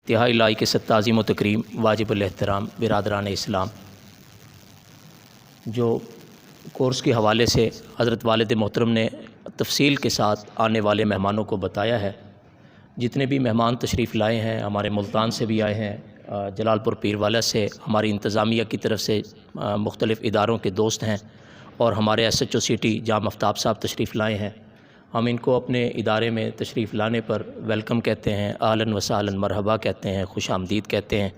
तिहाई लाइक ताज़ीम व तकरीम वाजिबुल एहतराम बिरादरान इस्लाम, जो कोर्स के हवाले से हज़रत वालिद मोहतरम ने तफसील के साथ आने वाले मेहमानों को बताया है। जितने भी मेहमान तशरीफ़ लाए हैं, हमारे मुल्तान से भी आए हैं, जलालपुर पीरवाला से, हमारी इंतज़ामिया की तरफ से मुख्तलिफ़ इदारों के दोस्त हैं, और हमारे SHO सिटी जाम आफ्ताब साहब तशरीफ़ लाए हैं। हम इनको अपने इदारे में तशरीफ़ लाने पर वेलकम कहते हैं, आहलन व सहलन मरहबा कहते हैं, खुश आमदीद कहते हैं।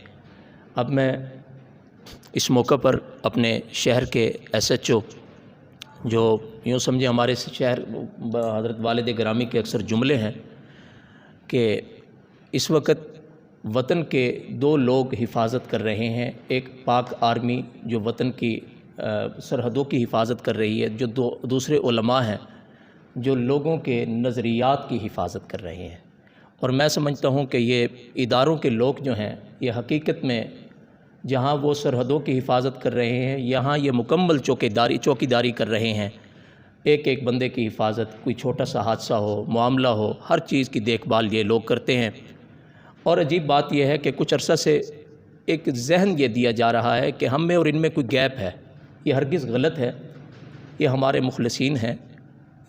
अब मैं इस मौके पर अपने शहर के SHO, जो यूँ समझे हमारे शहर हज़रत वालिद गिरामी के अक्सर जुमले हैं कि इस वक्त वतन के दो लोग हिफाजत कर रहे हैं। एक पाक आर्मी जो वतन की सरहदों की हिफाजत कर रही है, जो दूसरे उलमा हैं जो लोगों के नज़रियात की हिफाजत कर रहे हैं। और मैं समझता हूँ कि ये इदारों के लोग जो हैं, ये हकीकत में जहाँ वो सरहदों की हिफाजत कर रहे हैं, यहाँ ये मुकम्मल चौकीदारी कर रहे हैं। एक एक बंदे की हिफाजत, कोई छोटा सा हादसा हो, मामला हो, हर चीज़ की देखभाल ये लोग करते हैं। और अजीब बात यह है कि कुछ अरसा से एक जहन ये दिया जा रहा है कि हम में और इनमें कोई गैप है। ये हरगिज़ गलत है। ये हमारे मुखलसीन हैं,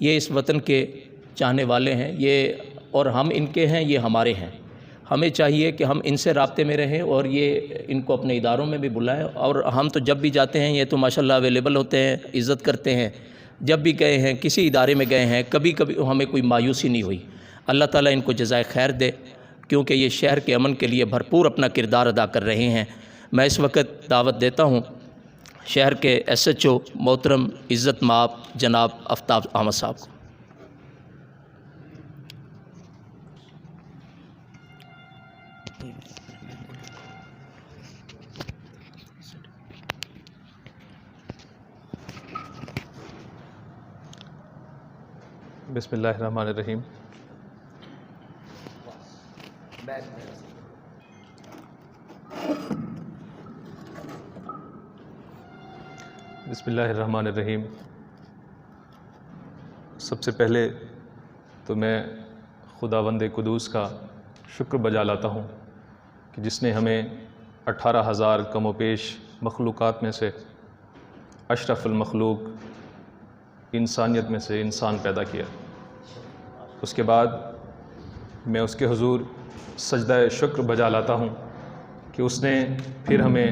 ये इस वतन के चाहने वाले हैं, ये और हम इनके हैं, ये हमारे हैं। हमें चाहिए कि हम इनसे राब्ते में रहें और ये इनको अपने इदारों में भी बुलाएं। और हम तो जब भी जाते हैं, ये तो माशाल्लाह अवेलेबल होते हैं, इज़्ज़त करते हैं। जब भी गए हैं, किसी इदारे में गए हैं, कभी कभी हमें कोई मायूसी नहीं हुई। अल्लाह ताला इनको जज़ाए खैर दे, क्योंकि ये शहर के अमन के लिए भरपूर अपना किरदार अदा कर रहे हैं। मैं इस वक्त दावत देता हूँ शहर के SHO मोहतरम इज़्ज़त माब जनाब आफ्ताब अहमद साहब को। बिस्मिल्लाहिर्रहमानिर्रहीम। बिस्मिल्लाहिर्रहमानिर्रहीम। सबसे पहले तो मैं खुदावंद कुदूस का शुक्र बजा लाता हूँ कि जिसने हमें 18,000 कमोपेश मखलूक़ात में से अशरफुल मखलूक इंसानियत में से इंसान पैदा किया। उसके बाद मैं उसके हुजूर सजदा शुक्र बजा लाता हूँ कि उसने फिर हमें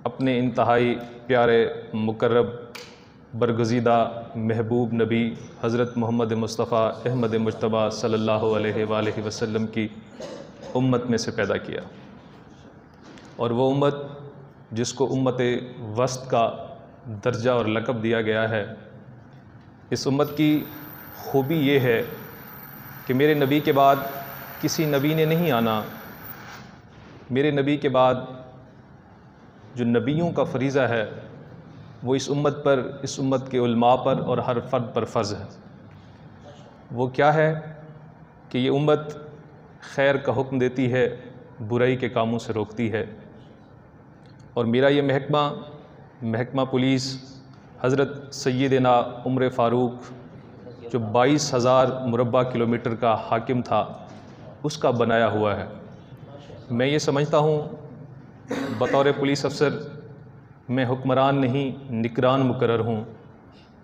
अपने इंतहाई प्यारे मुकर्रब बरगज़ीदा महबूब नबी हज़रत मोहम्मद मुस्तफ़ा अहमद मुज्तबा सल्लल्लाहु अलैहि वसल्लम की उम्मत में से पैदा किया। और वो उम्मत जिसको उम्मत वस्त का दर्जा और लक़ब दिया गया है, इस उम्मत की खूबी ये है कि मेरे नबी के बाद किसी नबी ने नहीं आना। मेरे नबी के बाद जो नबियों का फ़रीज़ा है वो इस उम्मत पर, इस उम्मत के उलमा पर और हर फ़र्द पर फ़र्ज़ है। वो क्या है कि ये उम्मत खैर का हुक्म देती है, बुराई के कामों से रोकती है। और मेरा ये महकमा पुलिस हज़रत सैयदना उमर फ़ारूक जो 22,000 मुरब्बा किलोमीटर का हाकिम था, उसका बनाया हुआ है। मैं ये समझता हूँ बतौर पुलिस अफसर मैं हुक्मरान नहीं, निगरान मुकर्रर हूँ।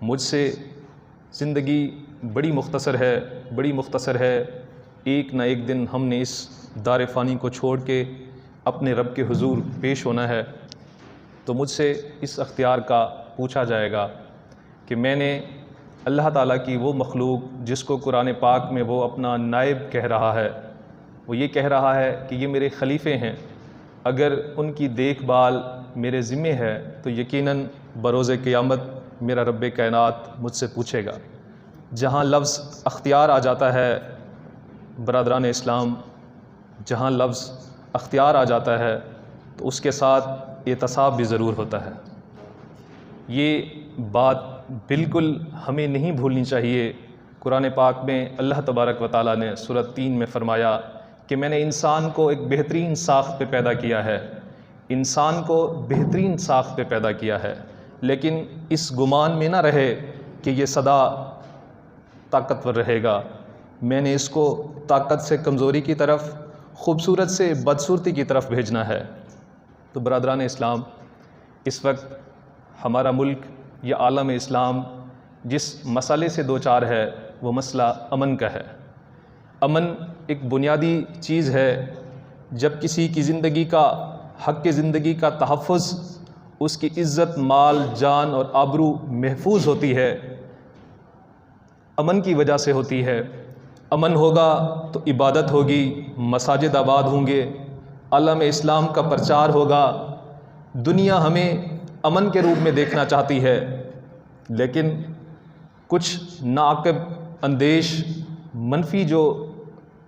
मुझसे ज़िंदगी बड़ी मुख्तसर है। एक ना एक दिन हमने इस दार फ़ानी को छोड़ के अपने रब के हुजूर पेश होना है। तो मुझसे इस अख्तियार का पूछा जाएगा कि मैंने अल्लाह ताला की वो मखलूक जिसको कुरान पाक में वो अपना नायब कह रहा है, वो ये कह रहा है कि ये मेरे खलीफे हैं, अगर उनकी देखभाल मेरे ज़िम्मे है तो यकीनन बरोज़ क़यामत मेरा रब्बे कायनात मुझसे पूछेगा। जहाँ लफ्ज़ अख्तियार आ जाता है बरादरान इस्लाम, जहाँ लफ्ज़ अख्तियार आ जाता है तो उसके साथ एहतसाब भी ज़रूर होता है। ये बात बिल्कुल हमें नहीं भूलनी चाहिए। कुरान पाक में अल्लाह तबारक व तआला ने सूरत 3 में फ़रमाया कि मैंने इंसान को एक बेहतरीन साख्त पे पैदा किया है, इंसान को बेहतरीन साख्त पे पैदा किया है। लेकिन इस गुमान में ना रहे कि ये सदा ताकतवर रहेगा। मैंने इसको ताकत से कमज़ोरी की तरफ, ख़ूबसूरत से बदसूरती की तरफ भेजना है। तो बरदरान इस्लाम, इस वक्त हमारा मुल्क या आलम इस्लाम जिस मसले से दो चार है वो मसला अमन का है। अमन एक बुनियादी चीज़ है। जब किसी की ज़िंदगी का हक़ की ज़िंदगी का तहफ़्फ़ुज़, उसकी इज़्ज़त, माल, जान और आबरू महफूज होती है, अमन की वजह से होती है। अमन होगा तो इबादत होगी, मसाजिद आबाद होंगे, आलम इस्लाम का प्रचार होगा। दुनिया हमें अमन के रूप में देखना चाहती है, लेकिन कुछ नाक़िब अंदेश मनफी जो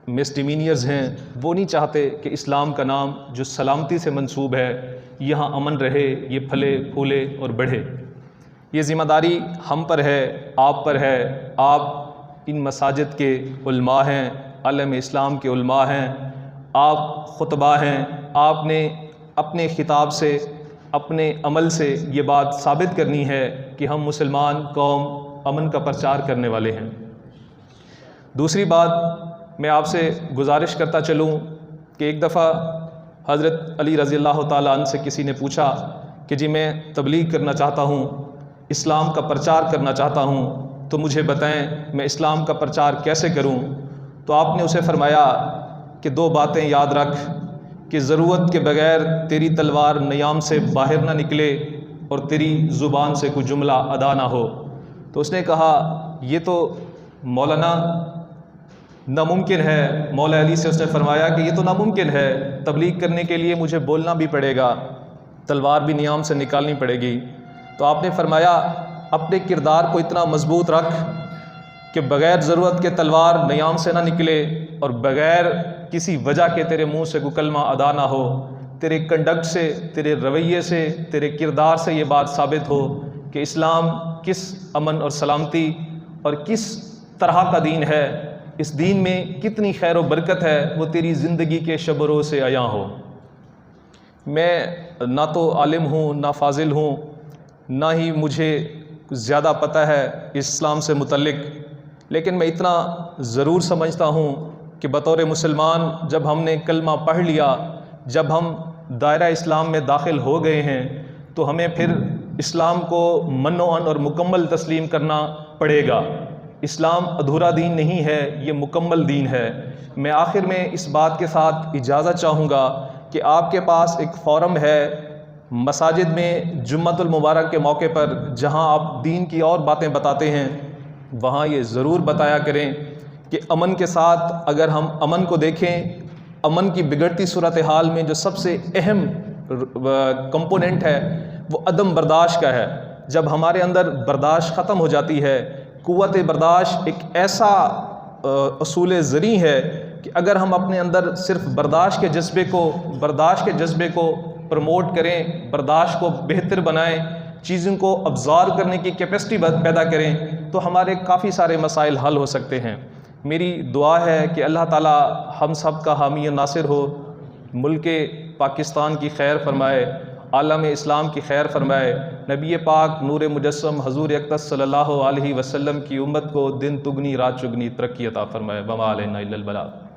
मिसडिमीनियर्स हैं वो नहीं चाहते कि इस्लाम का नाम जो सलामती से मंसूब है यहाँ अमन रहे, ये फले फूले और बढ़े। ये ज़िम्मेदारी हम पर है, आप पर है। आप इन मसाजिद के उलमा हैं, आलम इस्लाम के उलमा हैं, आप खुतबा हैं। आपने अपने खिताब से, अपने अमल से ये बात साबित करनी है कि हम मुसलमान कौम अमन का प्रचार करने वाले हैं। दूसरी बात, मैं आपसे गुजारिश करता चलूँ कि एक दफ़ा हज़रत अली रज़ी अल्लाह ताला अन्हु से किसी ने पूछा कि जी मैं तबलीग करना चाहता हूँ, इस्लाम का प्रचार करना चाहता हूँ, तो मुझे बताएं मैं इस्लाम का प्रचार कैसे करूँ। तो आपने उसे फ़रमाया कि दो बातें याद रख कि ज़रूरत के बग़ैर तेरी तलवार नियाम से बाहर ना निकले और तेरी ज़ुबान से कोई जुमला अदा ना हो। तो उसने कहा ये तो मौलाना नामुमकिन है। मौला अली से उसने फरमाया कि ये तो नामुमकिन है, तबलीग करने के लिए मुझे बोलना भी पड़ेगा, तलवार भी नियाम से निकालनी पड़ेगी। तो आपने फरमाया अपने किरदार को इतना मजबूत रख कि बग़ैर ज़रूरत के तलवार नियाम से ना निकले और बग़ैर किसी वजह के तेरे मुँह से कोई कलमा अदा ना हो। तेरे कंडक्ट से, तेरे रवैये से, तेरे किरदार से ये बात साबित हो कि इस्लाम किस अमन और सलामती और किस तरह का दीन है, इस दीन में कितनी खैर व बरकत है, वो तेरी ज़िंदगी के शबरों से आया हो। मैं ना तो आलिम हूँ, ना फाजिल हूँ, ना ही मुझे ज़्यादा पता है इस्लाम से मुतल्लिक, लेकिन मैं इतना ज़रूर समझता हूँ कि बतौर मुसलमान जब हमने कलमा पढ़ लिया, जब हम दायरा इस्लाम में दाखिल हो गए हैं, तो हमें फिर इस्लाम को मनोअन और मुकम्मल तस्लीम करना पड़ेगा। इस्लाम अधूरा दीन नहीं है, ये मुकम्मल दीन है। मैं आखिर में इस बात के साथ इजाज़त चाहूँगा कि आपके पास एक फ़ोरम है मसाजिद में जुम्मतुल मुबारक के मौके पर, जहाँ आप दीन की और बातें बताते हैं, वहाँ ये ज़रूर बताया करें कि अमन के साथ अगर हम अमन को देखें, अमन की बिगड़ती सूरत हाल में जो सबसे अहम कंपोनेंट है वो अदम बर्दाश्त का है। जब हमारे अंदर बर्दाश्त ख़त्म हो जाती है, क़ुव्वत बर्दाश्त एक ऐसा असूल ज़री है कि अगर हम अपने अंदर सिर्फ बर्दाश्त के जज्बे को प्रमोट करें, बर्दाश्त को बेहतर बनाएं, चीज़ों को अब्ज़ॉर्ब करने की कैपेसिटी पैदा करें, तो हमारे काफ़ी सारे मसाइल हल हो सकते हैं। मेरी दुआ है कि अल्लाह ताला हम सब का हामी और नासिर हो, मुल्क पाकिस्तान की खैर फरमाए, आलम इस्लाम की खैर फरमाए, नबी पाक नूर मुजस्सम हजूर अक़दस सल्लल्लाहु अलैहि वसल्लम की उम्मत को दिन तुगनी रात चुगनी तरक्की अता फरमाए। वमा अलैना इल्लल बलाग।